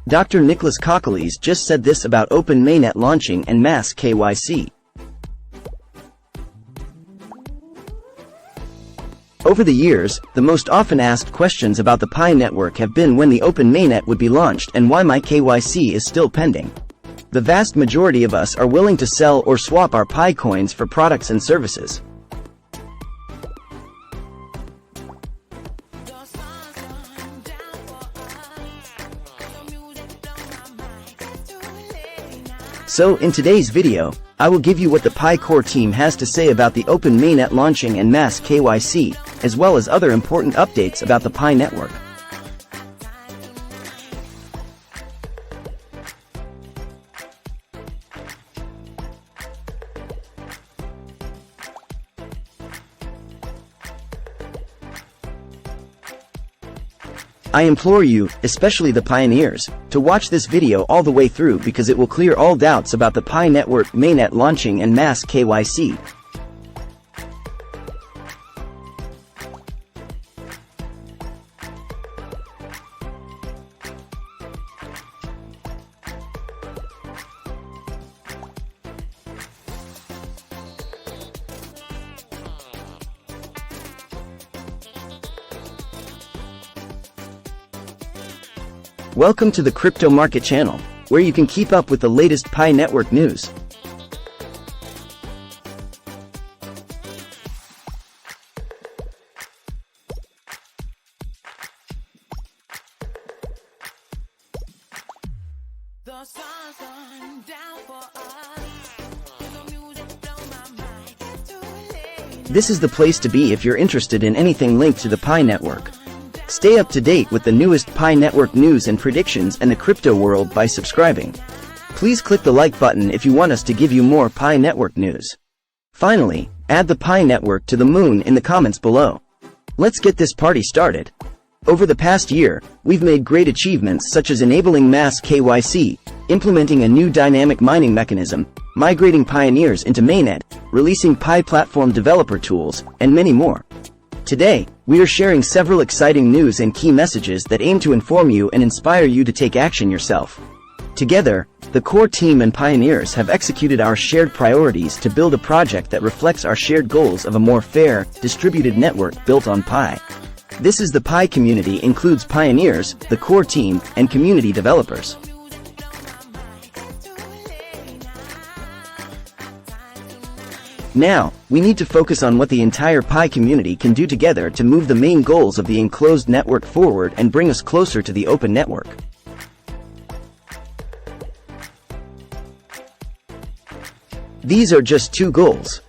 Dr. Nicholas Kokkalis just said this about Open Mainnet launching and mass KYC. Over the years, the most often asked questions about the Pi network have been when the Open Mainnet would be launched and why my KYC is still pending. The vast majority of us are willing to sell or swap our Pi coins for products and services. So in today's video, I will give you what the Pi core team has to say about the Open Mainnet launching and mass KYC, as well as other important updates about the Pi network. I implore you, especially the pioneers, to watch this video all the way through because it will clear all doubts about the Pi network mainnet launching and mass KYC. Welcome to the Crypto Market channel, where you can keep up with the latest Pi network news. This is the place to be if you're interested in anything linked to the Pi network. Stay up to date with the newest Pi network news and predictions and the crypto world by subscribing. Please click the like button if you want us to give you more Pi network news. Finally, add the Pi network to the moon in the comments below. Let's get this party started. Over the past year, we've made great achievements such as enabling mass KYC, implementing a new dynamic mining mechanism, migrating pioneers into mainnet, releasing Pi platform developer tools, and many more. Today, we are sharing several exciting news and key messages that aim to inform you and inspire you to take action yourself. Together, the core team and pioneers have executed our shared priorities to build a project that reflects our shared goals of a more fair, distributed network built on Pi. This is the Pi community includes pioneers, the core team, and community developers. Now, we need to focus on what the entire Pi community can do together to move the main goals of the enclosed network forward and bring us closer to the open network. These are just two goals.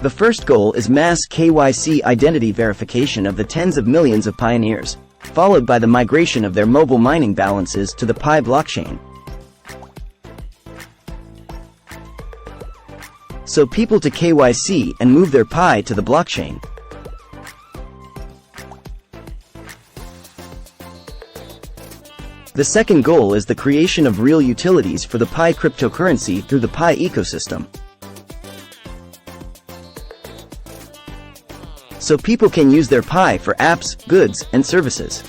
The first goal is mass KYC identity verification of the tens of millions of pioneers, followed by the migration of their mobile mining balances to the Pi blockchain. So people to KYC and move their Pi to the blockchain. The second goal is the creation of real utilities for the Pi cryptocurrency through the Pi ecosystem. So people can use their Pi for apps, goods, and services.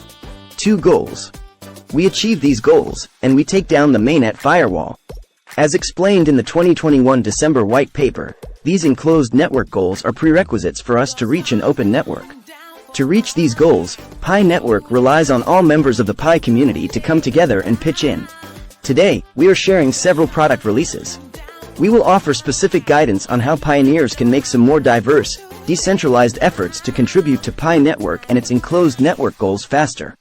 Two goals. We achieve these goals, and we take down the mainnet firewall. As explained in the 2021 December white paper, these enclosed network goals are prerequisites for us to reach an open network. To reach these goals, Pi network relies on all members of the Pi community to come together and pitch in. Today, we are sharing several product releases. We will offer specific guidance on how pioneers can make some more diverse, decentralized efforts to contribute to Pi network and its enclosed network goals faster.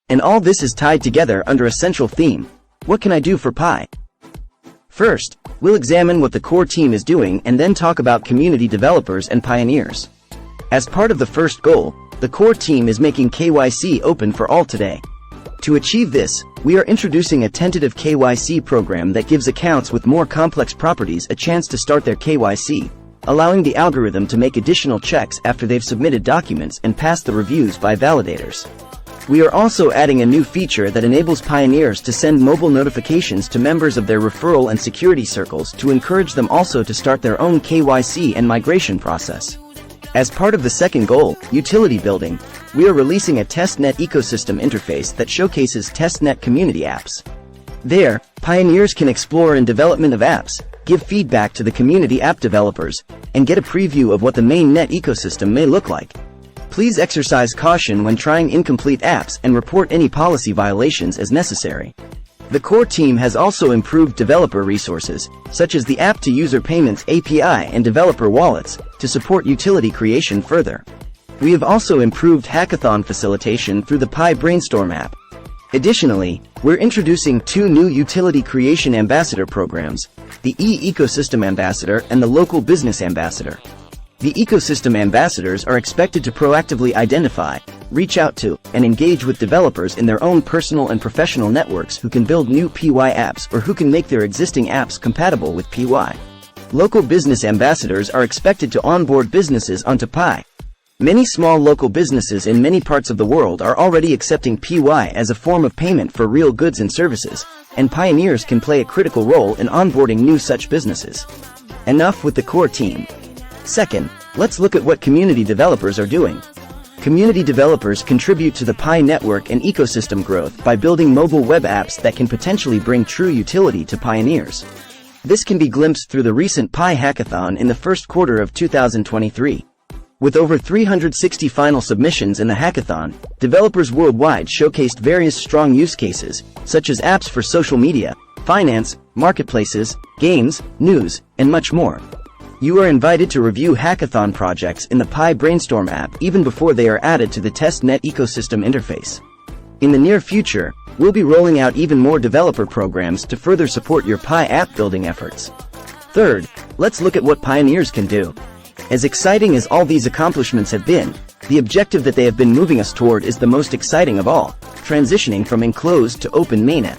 And all this is tied together under a central theme: what can I do for Pi? First, we'll examine what the core team is doing and then talk about community developers and pioneers. As part of the first goal, the core team is making KYC open for all today. To achieve this, we are introducing a tentative KYC program that gives accounts with more complex properties a chance to start their KYC, allowing the algorithm to make additional checks after they've submitted documents and passed the reviews by validators. We are also adding a new feature that enables pioneers to send mobile notifications to members of their referral and security circles to encourage them also to start their own KYC and migration process. As part of the second goal, utility building, we are releasing a testnet ecosystem interface that showcases testnet community apps. There, pioneers can explore in development of apps, give feedback to the community app developers, and get a preview of what the mainnet ecosystem may look like. Please exercise caution when trying incomplete apps and report any policy violations as necessary. The core team has also improved developer resources, such as the App-to-User Payments API and developer wallets, to support utility creation further. We have also improved hackathon facilitation through the Pi Brainstorm app. Additionally, we're introducing 2 new utility creation ambassador programs, the E-Ecosystem Ambassador and the Local Business Ambassador. The ecosystem ambassadors are expected to proactively identify, reach out to, and engage with developers in their own personal and professional networks who can build new PY apps or who can make their existing apps compatible with PY. Local business ambassadors are expected to onboard businesses onto Pi. Many small local businesses in many parts of the world are already accepting PY as a form of payment for real goods and services, and pioneers can play a critical role in onboarding new such businesses. Enough with the core team. Second, let's look at what community developers are doing. Community developers contribute to the Pi network and ecosystem growth by building mobile web apps that can potentially bring true utility to pioneers. This can be glimpsed through the recent Pi hackathon in the first quarter of 2023. With over 360 final submissions in the hackathon, developers worldwide showcased various strong use cases, such as apps for social media, finance, marketplaces, games, news, and much more. You are invited to review hackathon projects in the Pi Brainstorm app even before they are added to the testnet ecosystem interface. In the near future, we'll be rolling out even more developer programs to further support your Pi app building efforts. Third, let's look at what pioneers can do. As exciting as all these accomplishments have been, the objective that they have been moving us toward is the most exciting of all, transitioning from enclosed to open mainnet.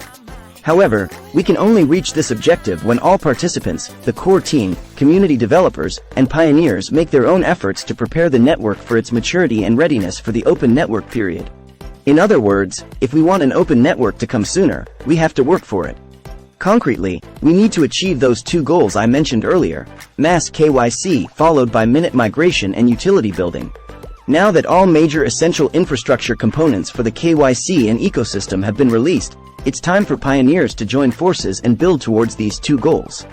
However, we can only reach this objective when all participants, the core team, community developers, and pioneers make their own efforts to prepare the network for its maturity and readiness for the open network period. In other words, if we want an open network to come sooner, we have to work for it. Concretely, we need to achieve those 2 goals I mentioned earlier, mass KYC followed by mainnet migration and utility building. Now that all major essential infrastructure components for the KYC and ecosystem have been released, it's time for pioneers to join forces and build towards these 2 goals.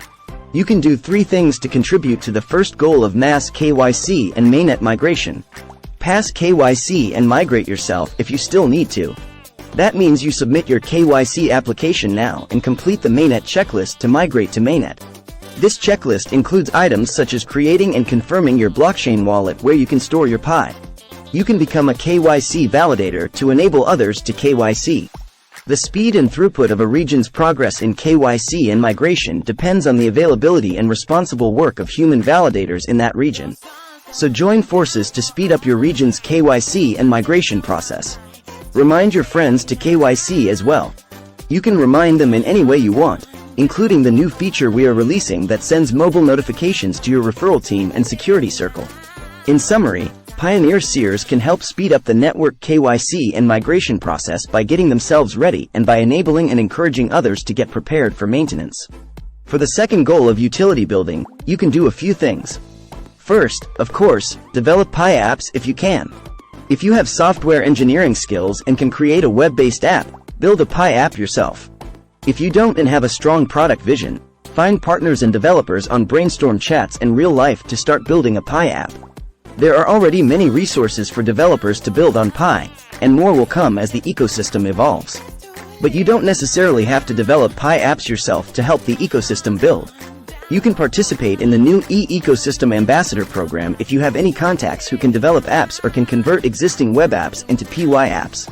You can do 3 things to contribute to the first goal of mass KYC and mainnet migration. Pass KYC and migrate yourself if you still need to. That means you submit your KYC application now and complete the mainnet checklist to migrate to mainnet. This checklist includes items such as creating and confirming your blockchain wallet where you can store your Pi. You can become a KYC validator to enable others to KYC. The speed and throughput of a region's progress in KYC and migration depends on the availability and responsible work of human validators in that region. So join forces to speed up your region's KYC and migration process. Remind your friends to KYC as well. You can remind them in any way you want, including the new feature we are releasing that sends mobile notifications to your referral team and security circle. In summary, Pioneer Seers can help speed up the network KYC and migration process by getting themselves ready and by enabling and encouraging others to get prepared for maintenance. For the second goal of utility building, you can do a few things. First, of course, develop Pi apps if you can. If you have software engineering skills and can create a web-based app, build a Pi app yourself. If you don't and have a strong product vision, find partners and developers on brainstorm chats and real life to start building a Pi app. There are already many resources for developers to build on Pi, and more will come as the ecosystem evolves. But you don't necessarily have to develop Pi apps yourself to help the ecosystem build. You can participate in the new E-Ecosystem Ambassador program if you have any contacts who can develop apps or can convert existing web apps into PY apps.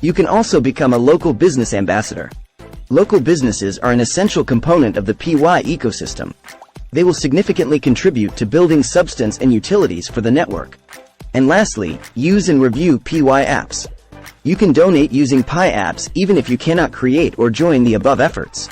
You can also become a local business ambassador. Local businesses are an essential component of the PY ecosystem. They will significantly contribute to building substance and utilities for the network. And lastly, use and review PY apps. You can donate using Pi apps even if you cannot create or join the above efforts.